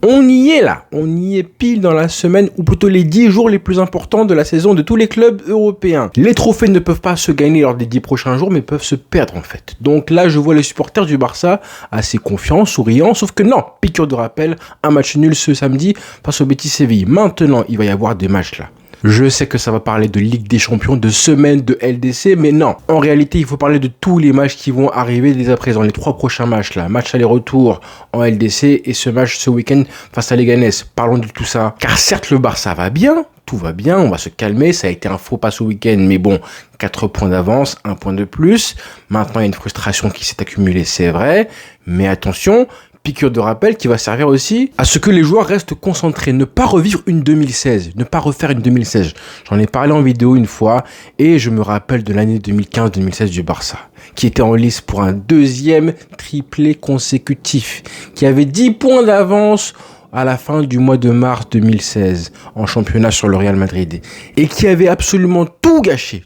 On y est là, on y est pile dans la semaine, ou plutôt les 10 jours les plus importants de la saison de tous les clubs européens. Les trophées ne peuvent pas se gagner lors des 10 prochains jours, mais peuvent se perdre en fait. Donc là, je vois les supporters du Barça assez confiants, souriants, sauf que non, piqûre de rappel, un match nul ce samedi face au Betis Séville. Maintenant, il va y avoir des matchs là. Je sais que ça va parler de Ligue des Champions, de semaine de LDC, mais non. En réalité, il faut parler de tous les matchs qui vont arriver dès à présent. Les 3 prochains matchs là. Match aller-retour en LDC et ce match ce week-end face à Leganés. Parlons de tout ça. Car certes, le Barça va bien. Tout va bien, on va se calmer. Ça a été un faux pas ce week-end, mais bon, 4 points d'avance, 1 point de plus. Maintenant, il y a une frustration qui s'est accumulée, c'est vrai. Mais attention, piqûre de rappel qui va servir aussi à ce que les joueurs restent concentrés, ne pas revivre une 2016, ne pas refaire une 2016. J'en ai parlé en vidéo une fois et je me rappelle de l'année 2015-2016 du Barça, qui était en lice pour un deuxième triplé consécutif, qui avait 10 points d'avance à la fin du mois de mars 2016 en championnat sur le Real Madrid et qui avait absolument tout gâché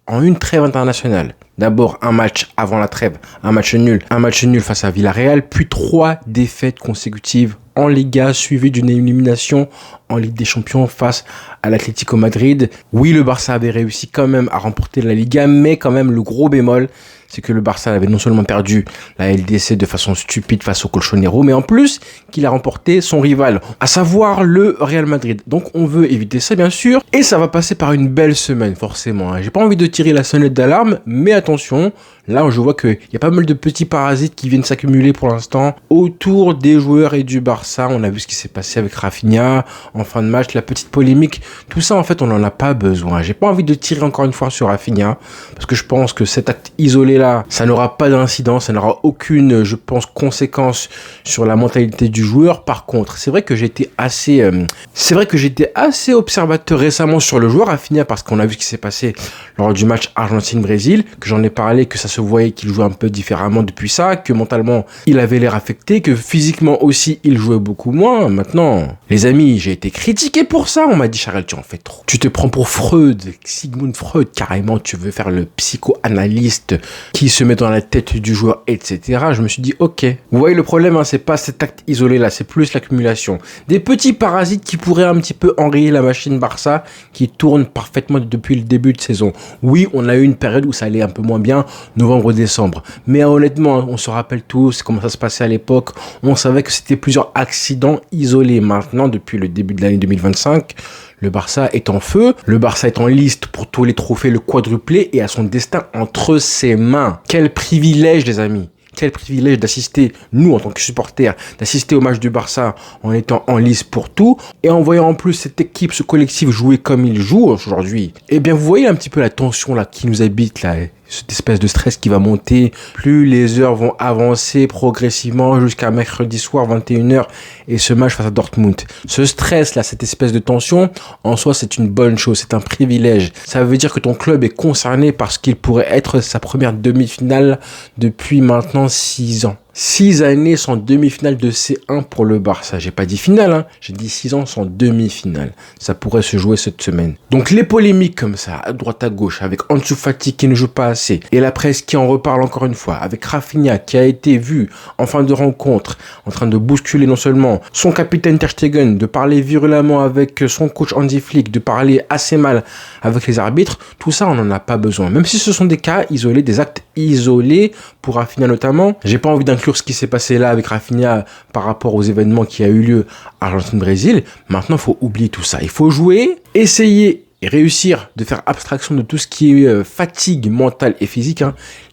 en une trêve internationale. D'abord un match avant la trêve, un match nul face à Villarreal, puis 3 défaites consécutives en Liga, suivies d'une élimination en Ligue des Champions face à l'Atlético Madrid. Oui, le Barça avait réussi quand même à remporter la Liga, mais quand même le gros bémol, c'est que le Barça avait non seulement perdu la LDC de façon stupide face au Colchonero, mais en plus qu'il a remporté son rival, à savoir le Real Madrid. Donc on veut éviter ça bien sûr, et ça va passer par une belle semaine forcément. J'ai pas envie de tirer la sonnette d'alarme, mais attention, là je vois qu'il y a pas mal de petits parasites qui viennent s'accumuler pour l'instant autour des joueurs et du Barça. On a vu ce qui s'est passé avec Rafinha en fin de match, la petite polémique, tout ça en fait on n'en a pas besoin. J'ai pas envie de tirer encore une fois sur Rafinha, parce que je pense que cet acte isolé là, ça n'aura pas d'incidence, ça n'aura aucune, je pense, conséquence sur la mentalité du joueur. Par contre, c'est vrai que j'étais assez observateur récemment sur le joueur Rafinha, parce qu'on a vu ce qui s'est passé lors du match Argentine-Brésil, que j'en ai parlé, que ça se voyait qu'il jouait un peu différemment depuis ça, que mentalement il avait l'air affecté, que physiquement aussi il jouait beaucoup moins. Maintenant, les amis, j'ai été critiqué pour ça. On m'a dit, Charles, tu en fais trop. Tu te prends pour Freud, Sigmund Freud, carrément, tu veux faire le psychoanalyste qui se met dans la tête du joueur, etc. Je me suis dit, ok. Vous voyez, le problème, c'est pas cet acte isolé là, c'est plus l'accumulation. Des petits parasites qui pourraient un petit peu enrayer la machine Barça, qui tourne parfaitement depuis le début de saison. Oui, on a eu une période où ça allait un peu moins bien, novembre-décembre. Mais honnêtement, on se rappelle tous comment ça se passait à l'époque. On savait que c'était plusieurs accidents isolés. Maintenant, depuis le début de l'année 2025, le Barça est en feu, le Barça est en liste pour tous les trophées, le quadruplé, et a son destin entre ses mains. Quel privilège, les amis! Quel privilège d'assister, nous en tant que supporters, d'assister au match du Barça en étant en lice pour tout, et en voyant en plus cette équipe, ce collectif jouer comme il joue aujourd'hui. Eh bien, vous voyez un petit peu la tension là qui nous habite là, cette espèce de stress qui va monter, plus les heures vont avancer progressivement jusqu'à mercredi soir 21h et ce match face à Dortmund. Ce stress là, cette espèce de tension, en soi c'est une bonne chose, c'est un privilège. Ça veut dire que ton club est concerné parce qu'il pourrait être sa première demi-finale depuis maintenant 6 ans. 6 années sans demi-finale de C1 pour le Barça. J'ai pas dit finale, j'ai dit 6 ans sans demi-finale. Ça pourrait se jouer cette semaine. Donc les polémiques comme ça, à droite à gauche, avec Ansu Fati qui ne joue pas assez, et la presse qui en reparle encore une fois, avec Rafinha qui a été vu en fin de rencontre, en train de bousculer non seulement son capitaine Ter Stegen, de parler virulemment avec son coach Hansi Flick, de parler assez mal avec les arbitres, tout ça on n'en a pas besoin. Même si ce sont des cas isolés, des actes isolés, pour Rafinha notamment, j'ai pas envie d'inclure ce qui s'est passé là avec Rafinha par rapport aux événements qui a eu lieu à Argentine-Brésil. Maintenant, il faut oublier tout ça. Il faut jouer, essayer et réussir de faire abstraction de tout ce qui est fatigue mentale et physique.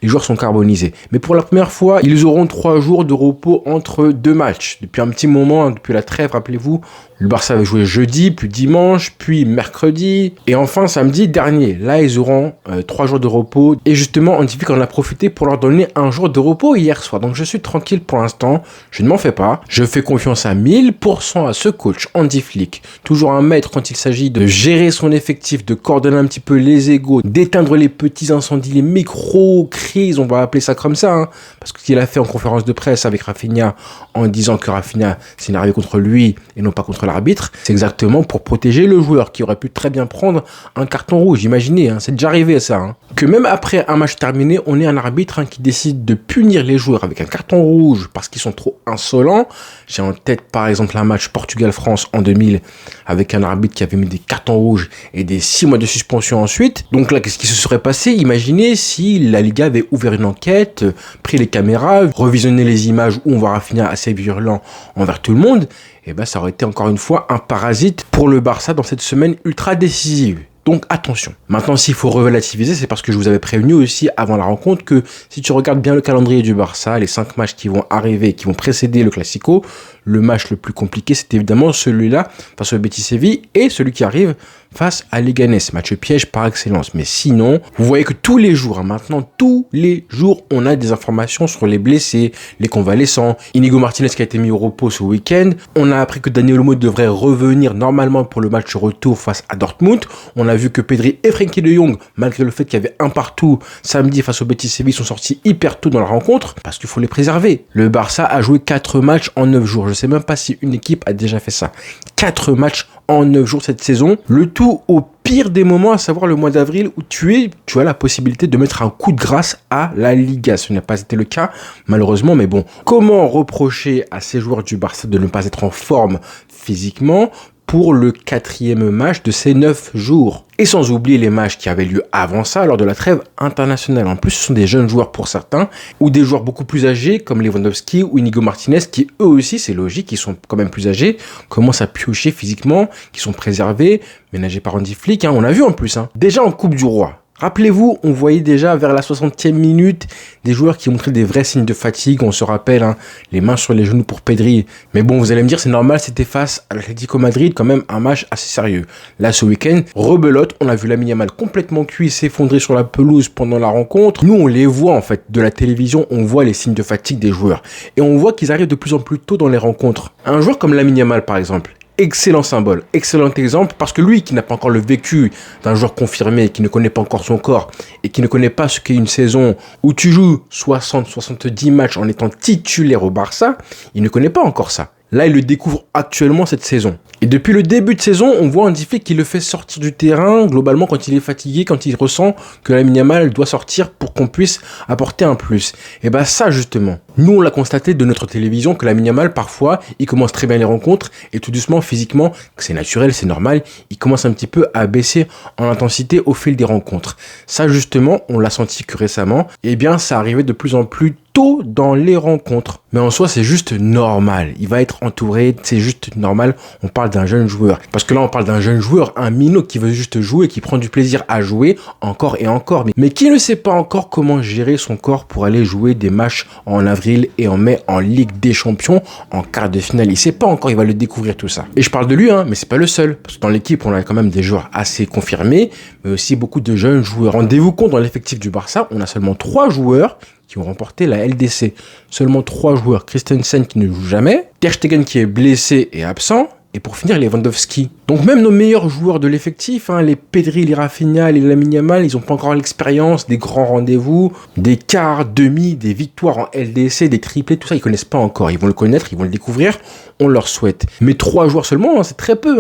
Les joueurs sont carbonisés. Mais pour la première fois, ils auront 3 jours de repos entre 2 matchs. Depuis un petit moment, depuis la trêve, rappelez-vous, le Barça avait joué jeudi, puis dimanche, puis mercredi, et enfin samedi dernier. Là, ils auront 3 jours de repos. Et justement, Hansi Flick en a profité pour leur donner un jour de repos hier soir. Donc je suis tranquille pour l'instant, je ne m'en fais pas. Je fais confiance à 1000% à ce coach, Hansi Flick. Toujours un maître quand il s'agit de gérer son effectif l'effectif, de coordonner un petit peu les égos, d'éteindre les petits incendies, les micro-crises, on va appeler ça comme ça, hein, parce que ce qu'il a fait en conférence de presse avec Rafinha en disant que Rafinha s'est énervé contre lui et non pas contre l'arbitre, c'est exactement pour protéger le joueur qui aurait pu très bien prendre un carton rouge. Imaginez, hein, c'est déjà arrivé ça. Hein. Que même après un match terminé, on ait un arbitre qui décide de punir les joueurs avec un carton rouge parce qu'ils sont trop insolents. J'ai en tête par exemple un match Portugal-France en 2000 avec un arbitre qui avait mis des cartons rouges et des 6 mois de suspension ensuite. Donc là, qu'est-ce qui se serait passé? Imaginez si la Liga avait ouvert une enquête, pris les caméras, revisionné les images où on voit Rafinha assez virulent envers tout le monde. Et ben ça aurait été encore une fois un parasite pour le Barça dans cette semaine ultra décisive. Donc attention. Maintenant, s'il faut relativiser, c'est parce que je vous avais prévenu aussi avant la rencontre que si tu regardes bien le calendrier du Barça, les 5 matchs qui vont arriver, qui vont précéder le Classico, le match le plus compliqué, c'est évidemment celui-là face au Betis Séville et celui qui arrive face à Leganés, match piège par excellence. Mais sinon, vous voyez que tous les jours, maintenant, tous les jours, on a des informations sur les blessés, les convalescents. Inigo Martinez qui a été mis au repos ce week-end. On a appris que Dani Olmo devrait revenir normalement pour le match retour face à Dortmund. On a vu que Pedri et Frenkie de Jong, malgré le fait qu'il y avait un partout samedi face au Betis Séville, sont sortis hyper tôt dans la rencontre parce qu'il faut les préserver. Le Barça a joué 4 matchs en 9 jours. Je sais même pas si une équipe a déjà fait ça. 4 matchs en 9 jours cette saison. Le tout au pire des moments, à savoir le mois d'avril où tu as la possibilité de mettre un coup de grâce à la Liga. Ce n'a pas été le cas, malheureusement, mais bon. Comment reprocher à ces joueurs du Barça de ne pas être en forme physiquement pour le 4e match de ces 9 jours? Et sans oublier les matchs qui avaient lieu avant ça, lors de la trêve internationale. En plus, ce sont des jeunes joueurs pour certains, ou des joueurs beaucoup plus âgés, comme Lewandowski ou Inigo Martinez, qui eux aussi, c'est logique, ils sont quand même plus âgés, commencent à piocher physiquement, qui sont préservés, ménagés par Hansi Flick, on a vu en plus. Déjà en Coupe du Roi. Rappelez-vous, on voyait déjà vers la 60e minute des joueurs qui montraient des vrais signes de fatigue. On se rappelle, les mains sur les genoux pour Pedri. Mais bon, vous allez me dire, c'est normal, c'était face à l'Atlético Madrid, quand même un match assez sérieux. Là, ce week-end, rebelote, on a vu Lamine Yamal complètement cuit, s'effondrer sur la pelouse pendant la rencontre. Nous, on les voit en fait, de la télévision, on voit les signes de fatigue des joueurs. Et on voit qu'ils arrivent de plus en plus tôt dans les rencontres. Un joueur comme Lamine Yamal, par exemple, excellent symbole, excellent exemple, parce que lui qui n'a pas encore le vécu d'un joueur confirmé, qui ne connaît pas encore son corps et qui ne connaît pas ce qu'est une saison où tu joues 60-70 matchs en étant titulaire au Barça, il ne connaît pas encore ça. Là, il le découvre actuellement cette saison. Et depuis le début de saison, on voit Hansi Flick qui le fait sortir du terrain, globalement, quand il est fatigué, quand il ressent que Lamine Yamal doit sortir pour qu'on puisse apporter un plus. Et ben ça, justement, nous, on l'a constaté de notre télévision que Lamine Yamal, parfois, il commence très bien les rencontres et tout doucement, physiquement, c'est naturel, c'est normal, il commence un petit peu à baisser en intensité au fil des rencontres. Ça, justement, on l'a senti que récemment, et bien, ça arrivait de plus en plus tôt dans les rencontres. Mais en soi, c'est juste normal. Il va être entouré, c'est juste normal. On parle d'un jeune joueur. Parce que là, on parle d'un jeune joueur, un minot qui veut juste jouer, qui prend du plaisir à jouer encore et encore. Mais qui ne sait pas encore comment gérer son corps pour aller jouer des matchs en avril et en mai en Ligue des Champions, en quart de finale. Il sait pas encore, il va le découvrir tout ça. Et je parle de lui, mais c'est pas le seul. Parce que dans l'équipe, on a quand même des joueurs assez confirmés, mais aussi beaucoup de jeunes joueurs. Rendez-vous compte, dans l'effectif du Barça, on a seulement 3 joueurs qui ont remporté la LDC. Seulement 3 joueurs. Christensen qui ne joue jamais, Ter Stegen qui est blessé et absent, et pour finir, Lewandowski. Donc même nos meilleurs joueurs de l'effectif, les Pedri, les Rafinha, les Lamine Yamal, ils n'ont pas encore l'expérience des grands rendez-vous, des quarts, demi, des victoires en LDC, des triplés, tout ça, ils connaissent pas encore. Ils vont le connaître, ils vont le découvrir, on leur souhaite. Mais 3 joueurs seulement, c'est très peu,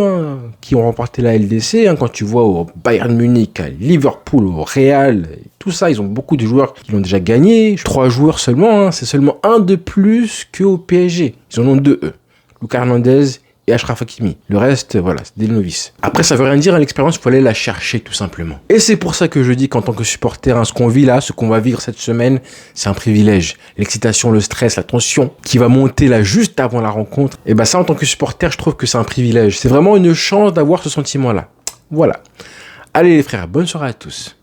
qui ont remporté la LDC. Quand tu vois au Bayern Munich, à Liverpool, au Real, tout ça, ils ont beaucoup de joueurs qui l'ont déjà gagné. 3 joueurs seulement, c'est seulement un de plus qu'au PSG. Ils en ont 2, eux. Lucas Hernandez et Achraf Hakimi. Le reste, voilà, c'est des novices. Après, ça veut rien dire, l'expérience, il faut aller la chercher, tout simplement. Et c'est pour ça que je dis qu'en tant que supporter, ce qu'on vit là, ce qu'on va vivre cette semaine, c'est un privilège. L'excitation, le stress, la tension qui va monter là juste avant la rencontre, et ça, en tant que supporter, je trouve que c'est un privilège. C'est vraiment une chance d'avoir ce sentiment-là. Voilà. Allez les frères, bonne soirée à tous.